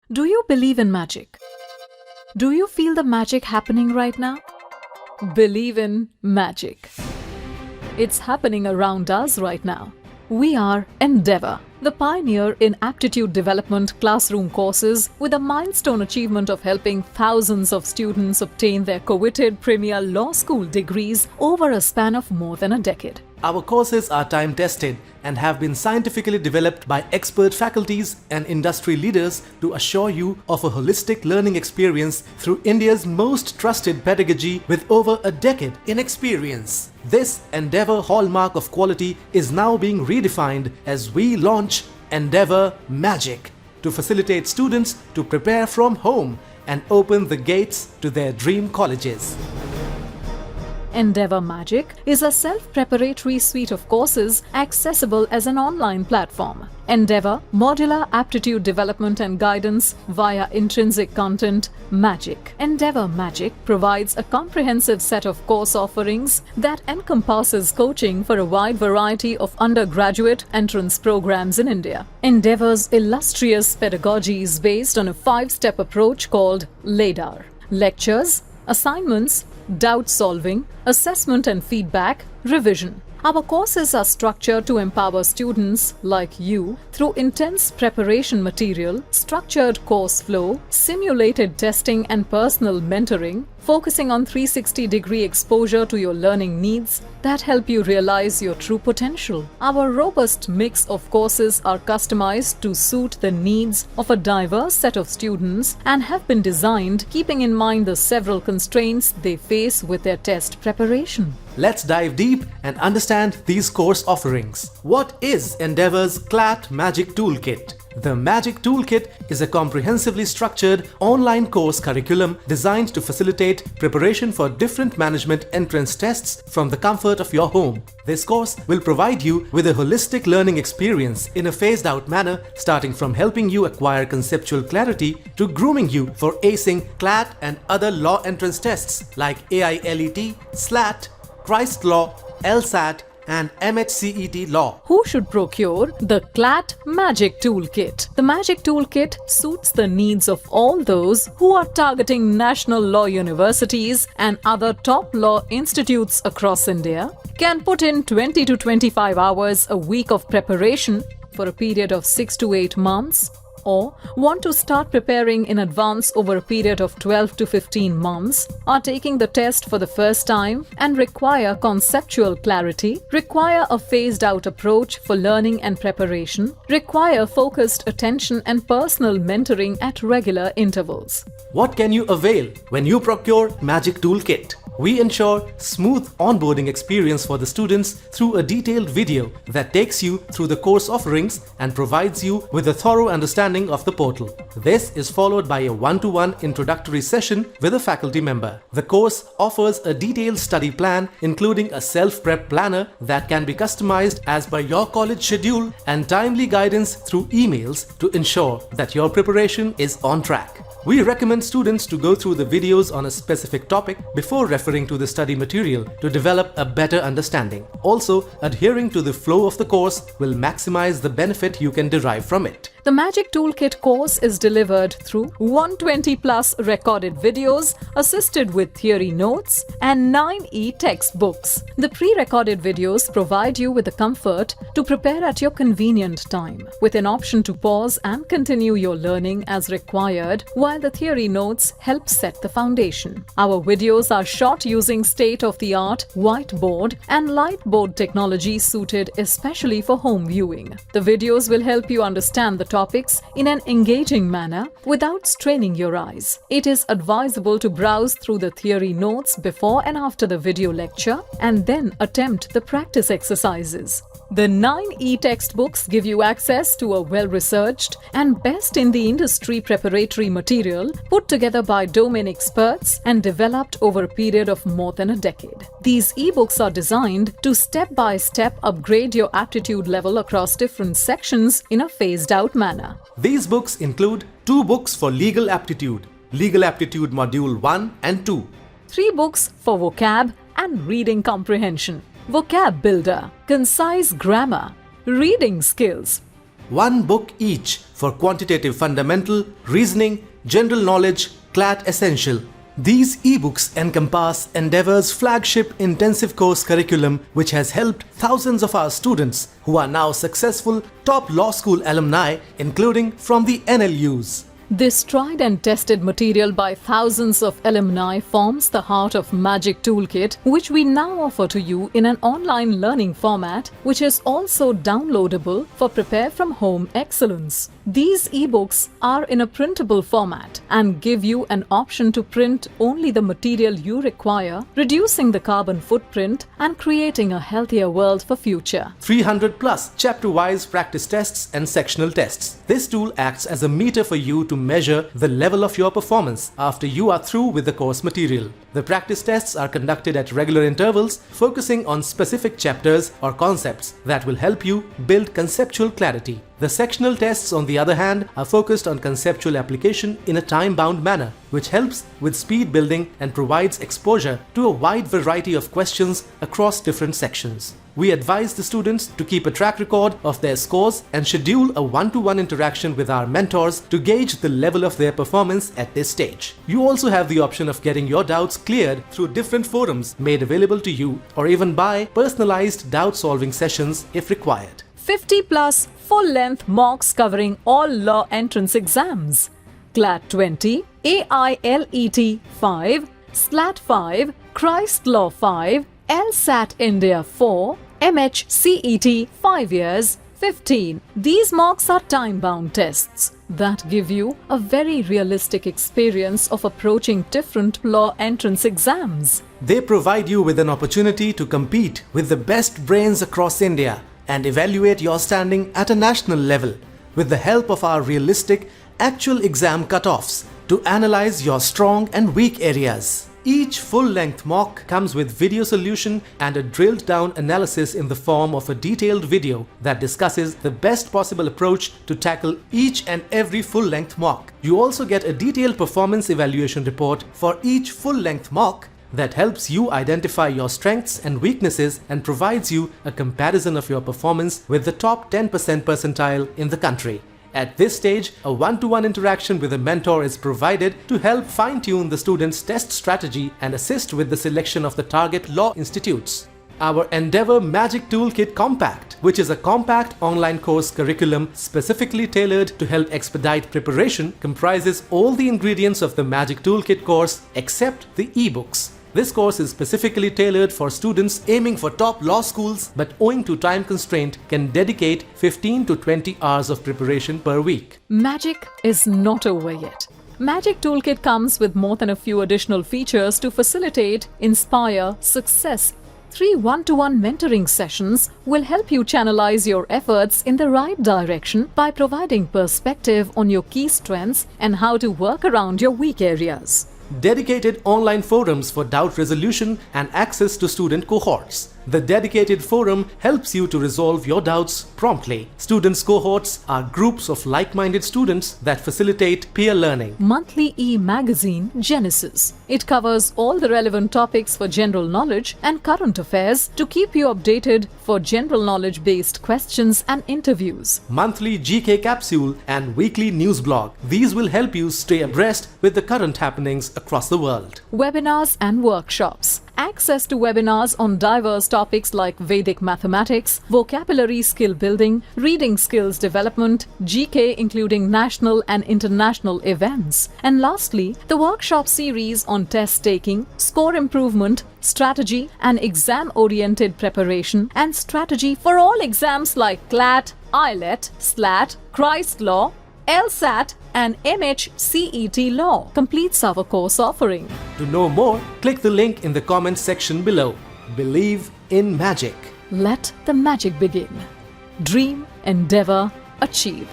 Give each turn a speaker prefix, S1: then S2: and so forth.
S1: Do you believe in magic? Do you feel the magic happening right now? Believe in magic. It's happening around us right now. We are Endeavour, the pioneer in aptitude development classroom courses with a milestone achievement of helping thousands of students obtain their coveted premier law school degrees over a span of more than a decade.
S2: Our courses are time-tested and have been scientifically developed by expert faculties and industry leaders to assure you of a holistic learning experience through India's most trusted pedagogy with over a decade in experience. This Endeavour hallmark of quality is now being redefined as we launch Endeavour Magic to facilitate students to prepare from home and open the gates to their dream colleges.
S1: Endeavour Magic is a self-preparatory suite of courses accessible as an online platform. Endeavour Modular Aptitude Development and Guidance via Intrinsic Content Magic. Endeavour Magic provides a comprehensive set of course offerings that encompasses coaching for a wide variety of undergraduate entrance programs in India. Endeavour's illustrious pedagogy is based on a 5-step approach called LADAR: lectures, assignments, doubt solving, assessment and feedback, revision. Our courses are structured to empower students like you through intense preparation material, structured course flow, simulated testing and personal mentoring, focusing on 360-degree exposure to your learning needs that help you realize your true potential. Our robust mix of courses are customized to suit the needs of a diverse set of students and have been designed keeping in mind the several constraints they face with their test preparation.
S2: Let's dive deep and understand these course offerings. What is Endeavour's CLAT Magic Toolkit? The Magic Toolkit is a comprehensively structured online course curriculum designed to facilitate preparation for different management entrance tests from the comfort of your home. This course will provide you with a holistic learning experience in a phased-out manner, starting from helping you acquire conceptual clarity to grooming you for acing CLAT and other law entrance tests like AILET, SLAT, Christ Law, LSAT, and MHCET Law.
S1: Who should procure the CLAT Magic Toolkit? The Magic Toolkit suits the needs of all those who are targeting national law universities and other top law institutes across India, can put in 20 to 25 hours a week of preparation for a period of 6 to 8 months, or want to start preparing in advance over a period of 12 to 15 months, are taking the test for the first time and require conceptual clarity, require a phased-out approach for learning and preparation, require focused attention and personal mentoring at regular intervals.
S2: What can you avail when you procure Magic Toolkit? We ensure smooth onboarding experience for the students through a detailed video that takes you through the course offerings and provides you with a thorough understanding of the portal. This is followed by a one-to-one introductory session with a faculty member. The course offers a detailed study plan, including a self-prep planner that can be customized as per your college schedule and timely guidance through emails to ensure that your preparation is on track. We recommend students to go through the videos on a specific topic before referring to the study material to develop a better understanding. Also, adhering to the flow of the course will maximize the benefit you can derive from it.
S1: The Magic Toolkit course is delivered through 120 plus recorded videos assisted with theory notes and 9 e-textbooks. The pre-recorded videos provide you with the comfort to prepare at your convenient time, with an option to pause and continue your learning as required, while the theory notes help set the foundation. Our videos are shot using state-of-the-art whiteboard and lightboard technology suited especially for home viewing. The videos will help you understand the topics in an engaging manner without straining your eyes. It is advisable to browse through the theory notes before and after the video lecture and then attempt the practice exercises. The 9 e-textbooks give you access to a well-researched and best-in-the-industry preparatory material put together by domain experts and developed over a period of more than a decade. These e-books are designed to step-by-step upgrade your aptitude level across different sections in a phased-out manner.
S2: These books include 2 books for Legal Aptitude, Legal Aptitude Module 1 and 2,
S1: 3 books for vocab and reading comprehension, Vocab Builder, Concise Grammar, Reading Skills,
S2: one book each for quantitative fundamental, reasoning, general knowledge, CLAT Essential. These ebooks encompass Endeavour's flagship intensive course curriculum, which has helped thousands of our students who are now successful top law school alumni, including from the NLUs.
S1: This tried and tested material by thousands of alumni forms the heart of Magic Toolkit, which we now offer to you in an online learning format, which is also downloadable for prepare from home excellence. These ebooks are in a printable format and give you an option to print only the material you require, reducing the carbon footprint and creating a healthier world for future.
S2: 300 plus chapter-wise practice tests and sectional tests. This tool acts as a meter for you to measure the level of your performance after you are through with the course material. The practice tests are conducted at regular intervals, focusing on specific chapters or concepts that will help you build conceptual clarity. The sectional tests, on the other hand, are focused on conceptual application in a time-bound manner, which helps with speed building and provides exposure to a wide variety of questions across different sections. We advise the students to keep a track record of their scores and schedule a one-to-one interaction with our mentors to gauge the level of their performance at this stage. You also have the option of getting your doubts cleared through different forums made available to you, or even by personalized doubt-solving sessions if required.
S1: 50 plus full-length mocks covering all law entrance exams. CLAT 20, AILET 5, SLAT 5, Christ Law 5, LSAT India 4, MHCET 5 years, 15. These mocks are time-bound tests that give you a very realistic experience of approaching different law entrance exams.
S2: They provide you with an opportunity to compete with the best brains across India and evaluate your standing at a national level with the help of our realistic, actual exam cutoffs to analyze your strong and weak areas. Each full-length mock comes with video solution and a drilled-down analysis in the form of a detailed video that discusses the best possible approach to tackle each and every full-length mock. You also get a detailed performance evaluation report for each full-length mock that helps you identify your strengths and weaknesses and provides you a comparison of your performance with the top 10% percentile in the country. At this stage, a one-to-one interaction with a mentor is provided to help fine-tune the student's test strategy and assist with the selection of the target law institutes. Our Endeavour Magic Toolkit Compact, which is a compact online course curriculum specifically tailored to help expedite preparation, comprises all the ingredients of the Magic Toolkit course except the ebooks. This course is specifically tailored for students aiming for top law schools, but owing to time constraint can dedicate 15 to 20 hours of preparation per week.
S1: Magic is not over yet. Magic Toolkit comes with more than a few additional features to facilitate, inspire, success. 3 one-to-one mentoring sessions will help you channelize your efforts in the right direction by providing perspective on your key strengths and how to work around your weak areas.
S2: Dedicated online forums for doubt resolution and access to student cohorts. The dedicated forum helps you to resolve your doubts promptly. Students' cohorts are groups of like-minded students that facilitate peer learning.
S1: Monthly e-magazine Genesis. It covers all the relevant topics for general knowledge and current affairs to keep you updated for general knowledge-based questions and interviews.
S2: Monthly GK capsule and weekly news blog. These will help you stay abreast with the current happenings across the world.
S1: Webinars and workshops. Access to webinars on diverse topics like Vedic mathematics, vocabulary skill building, reading skills development, GK including national and international events. And lastly, the workshop series on test taking, score improvement, strategy and exam-oriented preparation and strategy for all exams like CLAT, IELT, SLAT, Christ Law, LSAT and MHCET Law completes our course offering.
S2: To know more, click the link in the comments section below. Believe in magic.
S1: Let the magic begin. Dream, endeavor, achieve.